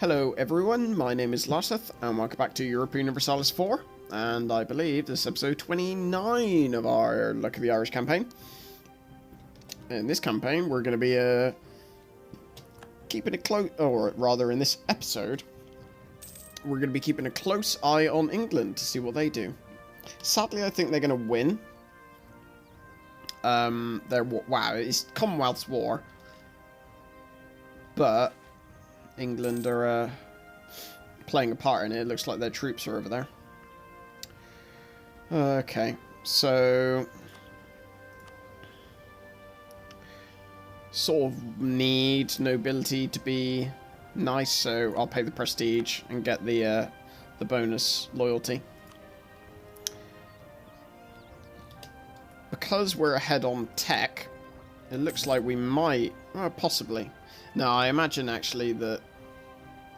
Hello everyone, my name is Larseth and welcome back to Europa Universalis IV, and I believe this is episode 29 of our Luck of the Irish campaign. In this campaign we're going to be keeping a close, or rather in this episode, we're going to be keeping a close eye on England to see what they do. Sadly I think they're going to win. Wow, it's Commonwealth's war, but England are playing a part in it. It looks like their troops are over there. Okay, so sort of need nobility to be nice, so I'll pay the prestige and get the bonus loyalty. Because we're ahead on tech, it looks like we might, possibly. No, I imagine actually that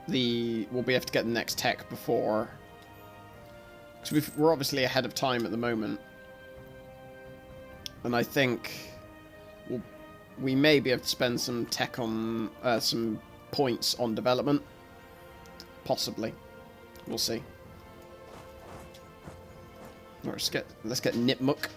we'll be able to get the next tech before, because we're obviously ahead of time at the moment, and I think we may be able to spend some tech on some points on development, possibly. We'll see. Let's get Nipmuc.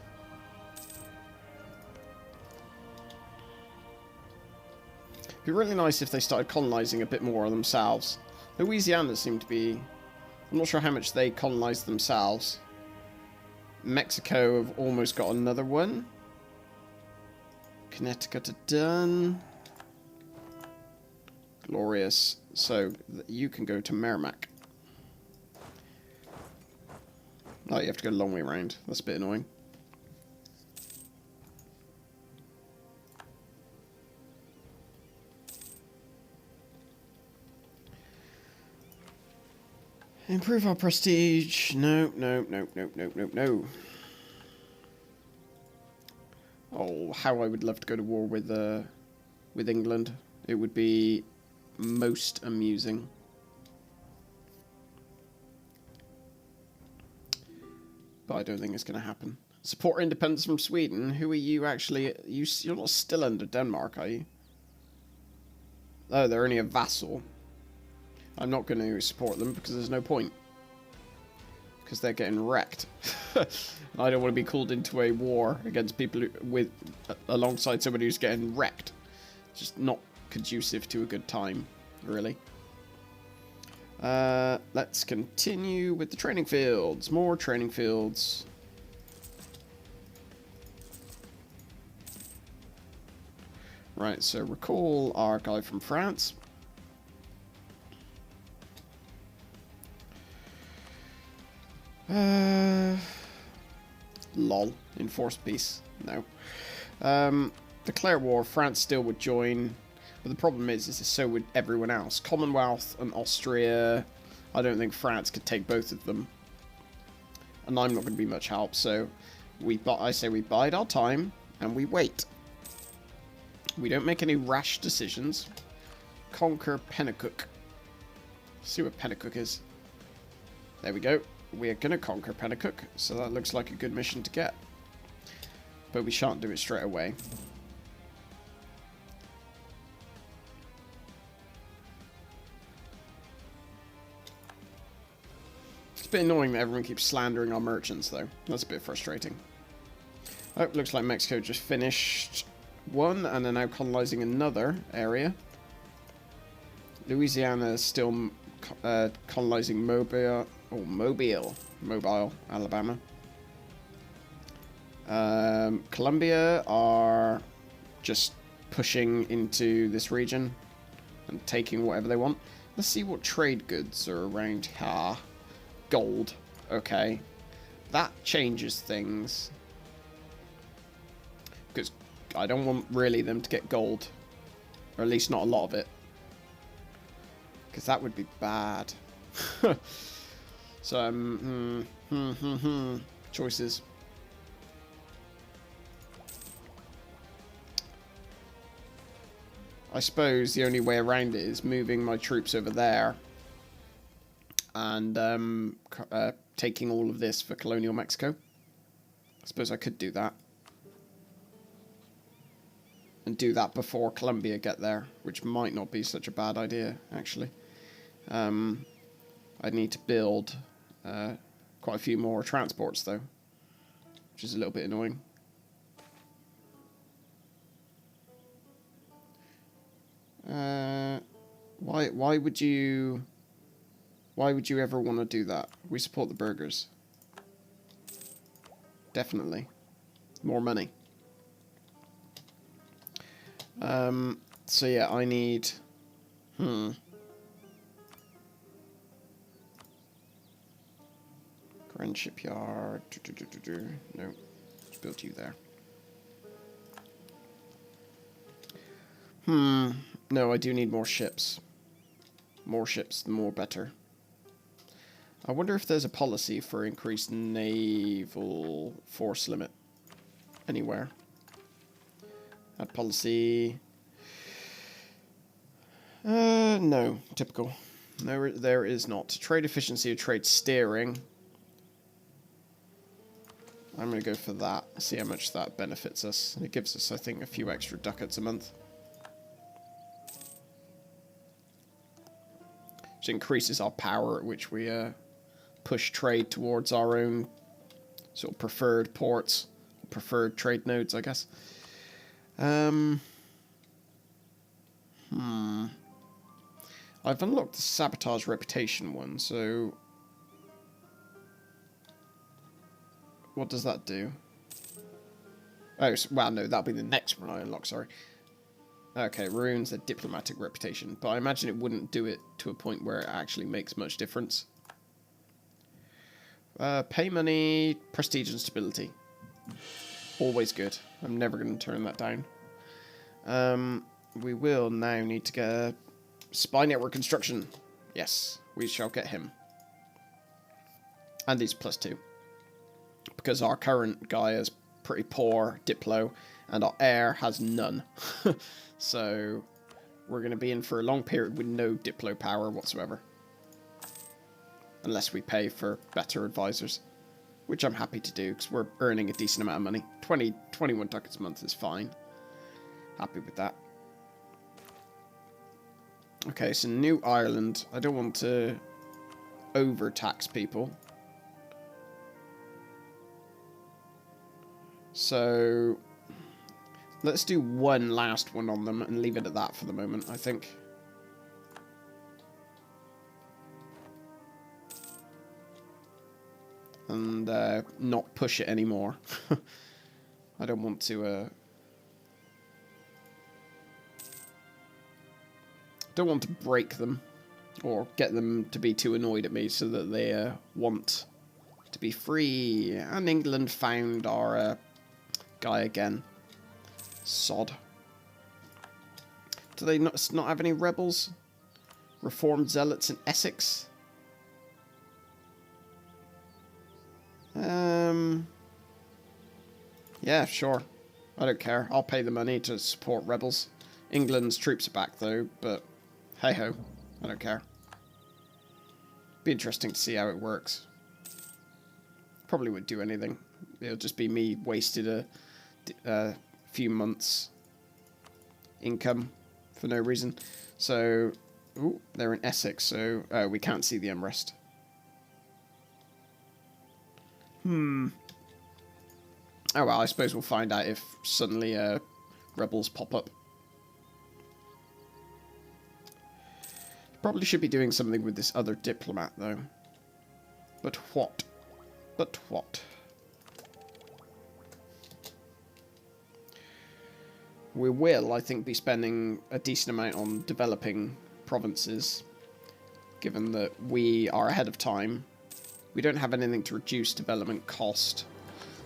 It'd be really nice if they started colonizing a bit more themselves. Louisiana seemed to be... I'm not sure how much they colonized themselves. Mexico have almost got another one. Connecticut are done. Glorious. So, you can go to Merrimack. Oh, you have to go a long way around. That's a bit annoying. Improve our prestige. No. Oh, how I would love to go to war with England. It would be most amusing. But I don't think it's going to happen. Support independence from Sweden. Who are you actually? You're not still under Denmark, are you? Oh, they're only a vassal. I'm not going to support them because there's no point. Because they're getting wrecked. And I don't want to be called into a war against people alongside somebody who's getting wrecked. It's just not conducive to a good time, really. Let's continue with the training fields. More training fields. Right, so recall our guy from France. Lol. Enforced peace. No. Declare war. France still would join. But the problem is so would everyone else. Commonwealth and Austria. I don't think France could take both of them. And I'm not going to be much help. So I say we bide our time and we wait. We don't make any rash decisions. Conquer Pennacook. See what Pennacook is. There we go. We are going to conquer Pennacook, so that looks like a good mission to get. But we shan't do it straight away. It's a bit annoying that everyone keeps slandering our merchants, though. That's a bit frustrating. Oh, looks like Mexico just finished one, and they're now colonizing another area. Louisiana is still colonizing Mobile, Alabama. Colombia are just pushing into this region and taking whatever they want. Let's see what trade goods are around here. Gold. Okay. That changes things. Because I don't want really them to get gold. Or at least not a lot of it. Because that would be bad. So, choices. I suppose the only way around it is moving my troops over there and taking all of this for colonial Mexico. I suppose I could do that. And do that before Colombia get there, which might not be such a bad idea, actually. I need to build quite a few more transports, though, which is a little bit annoying. Why would you ever want to do that? We support the burgers. Definitely. More money. So yeah, I need... Grand shipyard. No. Let's build you there. No, I do need more ships. More ships, the more better. I wonder if there's a policy for increased naval force limit anywhere. That policy... no. Typical. No, there is not. Trade efficiency or trade steering. I'm going to go for that. See how much that benefits us. It gives us, I think, a few extra ducats a month. Which increases our power at which we push trade towards our own sort of preferred ports. Preferred trade nodes, I guess. I've unlocked the sabotage reputation one, so... What does that do? Oh, well, no, that'll be the next one I unlock, sorry. Okay, ruins the diplomatic reputation, but I imagine it wouldn't do it to a point where it actually makes much difference. Pay money, prestige and stability. Always good. I'm never going to turn that down. We will now need to get a spy network construction. Yes, we shall get him. And he's +2. Because our current guy is pretty poor Diplo, and our heir has none. So, we're going to be in for a long period with no Diplo power whatsoever. Unless we pay for better advisors. Which I'm happy to do, because we're earning a decent amount of money. 21 ducats a month is fine. Happy with that. Okay, so New Ireland. I don't want to overtax people. So, let's do one last one on them and leave it at that for the moment, I think. And not push it anymore. I don't want to... don't want to break them or get them to be too annoyed at me so that they want to be free. And England found our guy again. Sod. Do they not have any rebels? Reformed zealots in Essex? Yeah, sure. I don't care. I'll pay the money to support rebels. England's troops are back, though, but hey-ho. I don't care. Be interesting to see how it works. Probably wouldn't do anything. It'll just be me wasted a few months' income for no reason. So, ooh, they're in Essex, so we can't see the unrest. Oh well, I suppose we'll find out if suddenly rebels pop up. Probably should be doing something with this other diplomat, though. But what? But what? We will, I think, be spending a decent amount on developing provinces, given that we are ahead of time. We don't have anything to reduce development cost.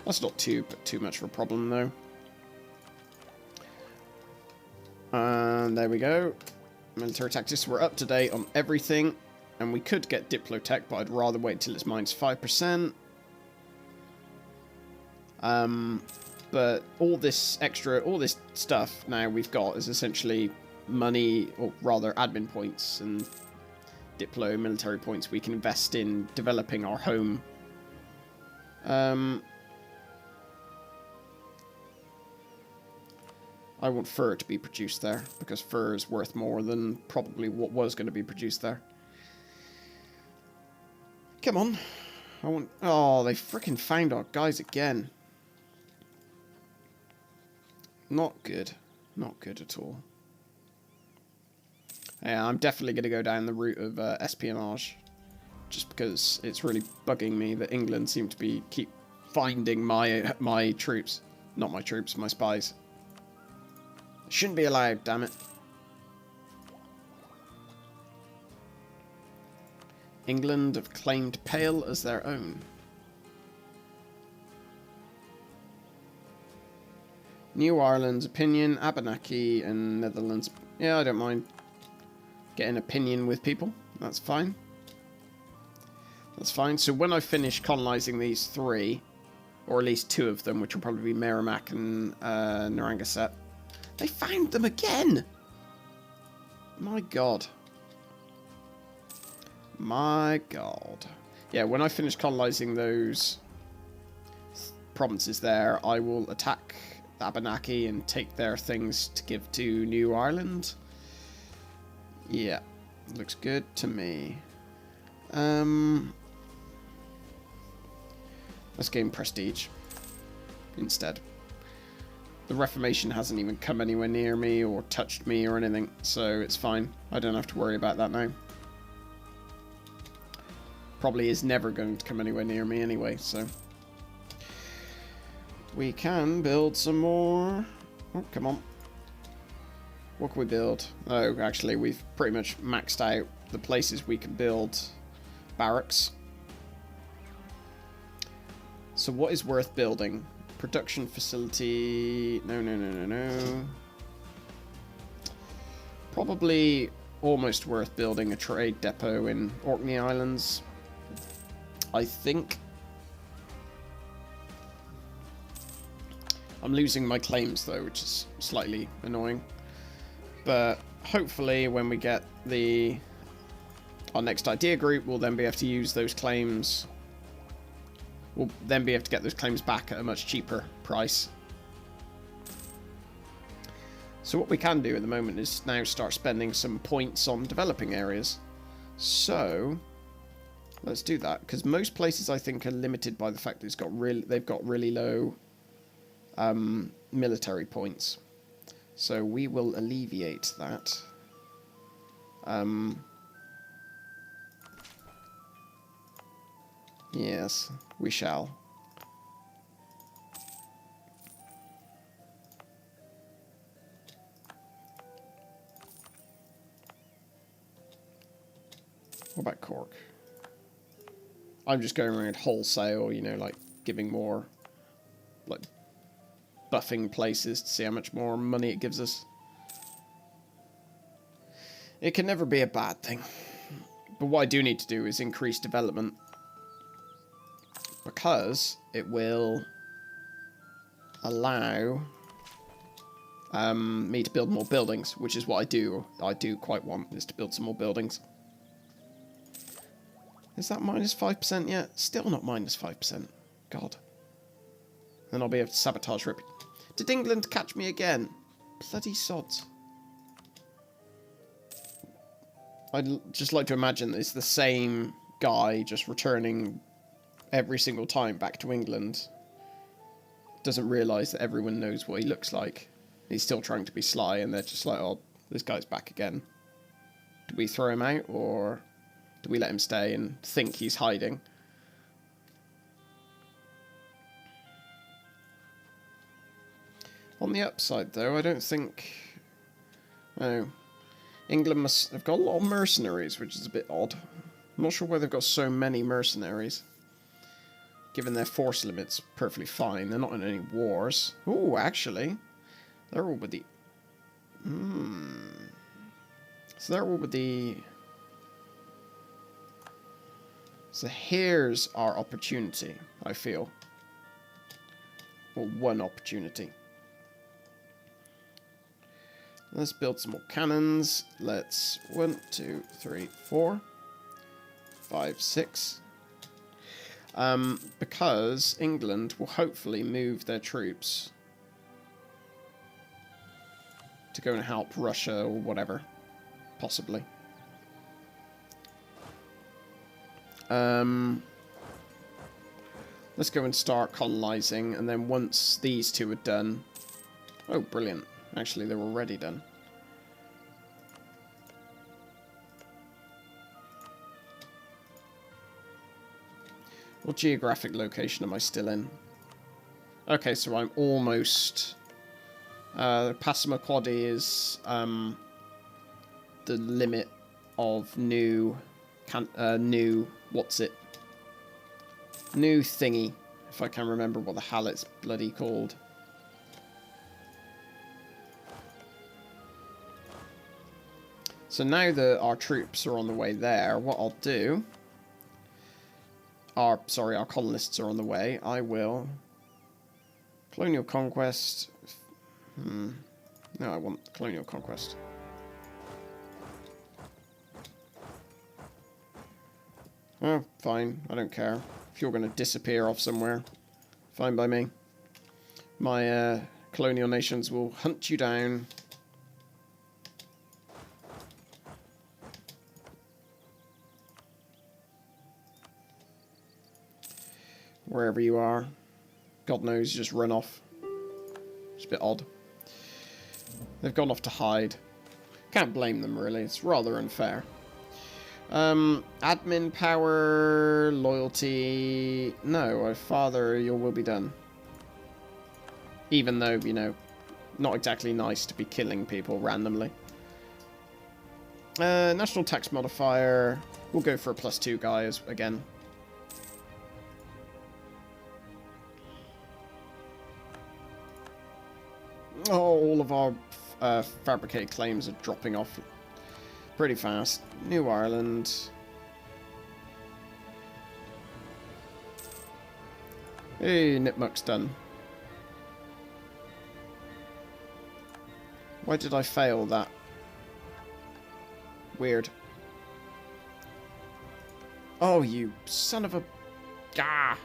That's not too much of a problem, though. And there we go. Military tactics. We're up to date on everything. And we could get Diplotech, but I'd rather wait till it's -5%. But all this stuff now we've got is essentially money, or rather admin points and Diplo military points we can invest in developing our home. I want fur to be produced there, because fur is worth more than probably what was going to be produced there. Come on. I want... Oh, they freaking found our guys again. Not good. Not good at all. Yeah, I'm definitely going to go down the route of espionage. Just because it's really bugging me that England seem to be keep finding my troops. Not my troops, my spies. Shouldn't be allowed, damn it. England have claimed Pale as their own. New Ireland's opinion, Abenaki and Netherlands. Yeah, I don't mind getting opinion with people. That's fine. That's fine. So when I finish colonising these three, or at least two of them, which will probably be Merrimack and Narragansett, they found them again! My god. My god. Yeah, when I finish colonising those provinces there, I will attack the Abenaki and take their things to give to New Ireland. Yeah, looks good to me. Let's gain prestige instead. The Reformation hasn't even come anywhere near me or touched me or anything, so it's fine. I don't have to worry about that now. Probably is never going to come anywhere near me anyway, so... We can build some more... Oh, come on. What can we build? Oh, actually, we've pretty much maxed out the places we can build barracks. So what is worth building? Production facility... No. Probably almost worth building a trade depot in Orkney Islands. I think. I'm losing my claims though, which is slightly annoying. But hopefully when we get our next idea group, we'll then be able to use those claims. We'll then be able to get those claims back at a much cheaper price. So what we can do at the moment is now start spending some points on developing areas. So let's do that, because most places I think are limited by the fact that they've got really low military points. So we will alleviate that. Yes, we shall. What about Cork? I'm just going around wholesale, you know, like giving more, like buffing places to see how much more money it gives us. It can never be a bad thing. But what I do need to do is increase development, because it will allow me to build more buildings, which is what I do quite want, is to build some more buildings. Is that minus 5% yet? Still not minus 5%. God. Then I'll be able to sabotage Rip. Did England catch me again? Bloody sods. I'd just like to imagine that it's the same guy just returning every single time back to England. Doesn't realise that everyone knows what he looks like. He's still trying to be sly, and they're just like, oh, this guy's back again. Do we throw him out, or do we let him stay and think he's hiding? On the upside, though, I don't think... Oh. England must have got a lot of mercenaries, which is a bit odd. I'm not sure why they've got so many mercenaries. Given their force limits, perfectly fine. They're not in any wars. Oh, actually, they're all with the... So they're all with the... So here's our opportunity, I feel. Or one opportunity. Let's build some more cannons. Let's 1, 2, 3, 4, 5, 6. Because England will hopefully move their troops to go and help Russia or whatever, possibly. Let's go and start colonizing, and then once these two are done... Oh, brilliant. Actually, they're already done. What geographic location am I still in? Okay, so I'm almost... Passamaquoddy is the limit of new... what's it? New thingy, if I can remember what the hell it's bloody called. So now that our troops are on the way there, what I'll do... our colonists are on the way. I will... Colonial conquest... No, I want colonial conquest. Oh, fine. I don't care. If you're going to disappear off somewhere, fine by me. My colonial nations will hunt you down. Wherever you are. God knows, just run off. It's a bit odd. They've gone off to hide. Can't blame them, really. It's rather unfair. Admin power, loyalty... No, father, your will be done. Even though, you know, not exactly nice to be killing people randomly. National tax modifier... We'll go for a +2 guys again. Oh, all of our fabricated claims are dropping off pretty fast. New Ireland. Hey, Nipmuc's done. Why did I fail that? Weird. Oh, you son of a... Gah!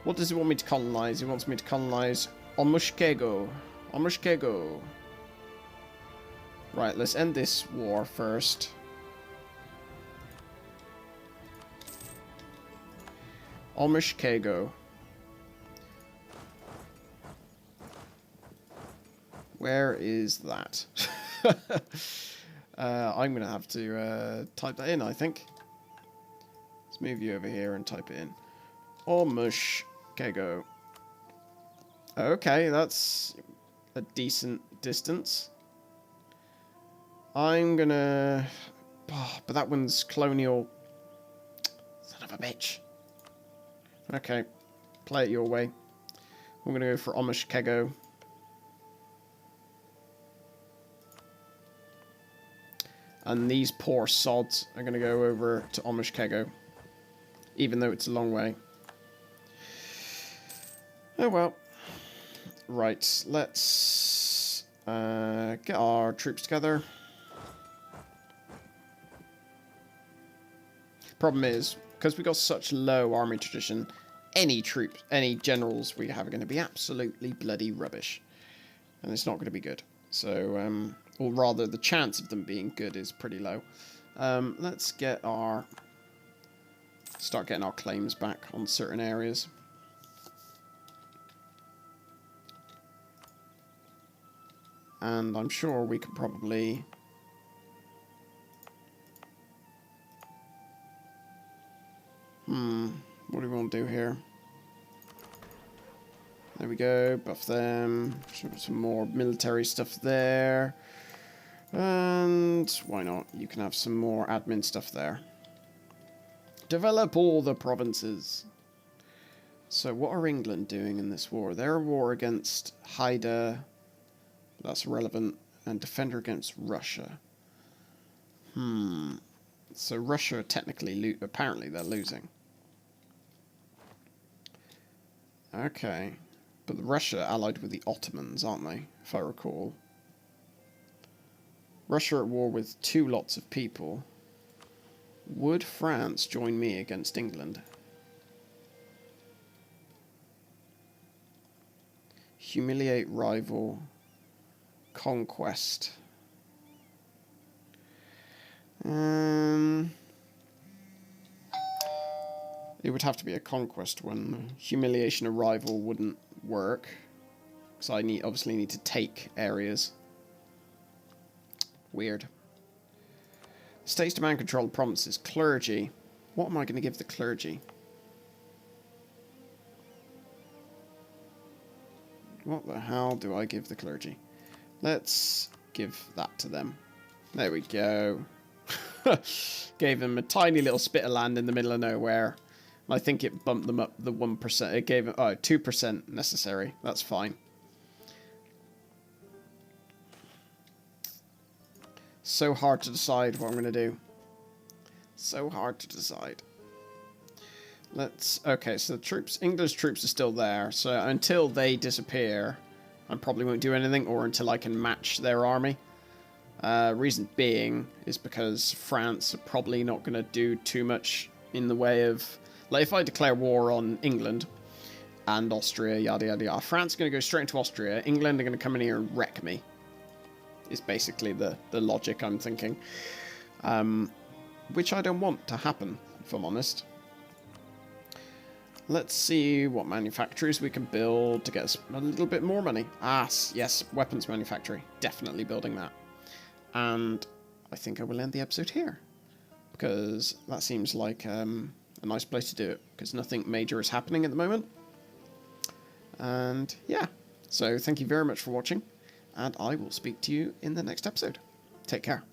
What does he want me to colonize? He wants me to colonize Omushkego. Omushkego. Right, let's end this war first. Omushkego. Where is that? I'm going to have to type that in, I think. Let's move you over here and type it in. Omushkego. Okay, that's a decent distance. I'm gonna... Oh, but that one's colonial. Son of a bitch. Okay, play it your way. I'm gonna go for Omushkego. And these poor sods are gonna go over to Omushkego. Even though it's a long way. Oh well. Right, let's get our troops together. Problem is, because we got such low army tradition, any troops, any generals we have are going to be absolutely bloody rubbish. And it's not going to be good. So, or rather, the chance of them being good is pretty low. Let's get our... start getting our claims back on certain areas. And I'm sure we could probably... what do we want to do here? There we go, buff them. Some more military stuff there. And why not? You can have some more admin stuff there. Develop all the provinces. So what are England doing in this war? They're a war against Haida. That's relevant. And defender against Russia. So Russia technically, apparently they're losing. Okay. But Russia allied with the Ottomans, aren't they? If I recall. Russia at war with 2 lots of people. Would France join me against England? Humiliate rival. Conquest. It would have to be a conquest one. Humiliation of rival wouldn't work. So I obviously need to take areas. Weird. States demand control provinces. Clergy. What am I going to give the clergy? What the hell do I give the clergy? Let's give that to them. There we go. Gave them a tiny little spit of land in the middle of nowhere. I think it bumped them up the 1%. It gave them 2% necessary. That's fine. So hard to decide what I'm going to do. So hard to decide. Okay, so the troops, England's troops are still there. So until they disappear, I probably won't do anything, or until I can match their army. Reason being is because France are probably not going to do too much in the way of... Like, if I declare war on England and Austria, yada yada yada, France is going to go straight into Austria. England are going to come in here and wreck me. Is basically the logic I'm thinking. Which I don't want to happen, if I'm honest. Let's see what manufacturers we can build to get us a little bit more money. Ah, yes, weapons manufacturing. Definitely building that. And I think I will end the episode here. Because that seems like a nice place to do it. Because nothing major is happening at the moment. And yeah, so thank you very much for watching. And I will speak to you in the next episode. Take care.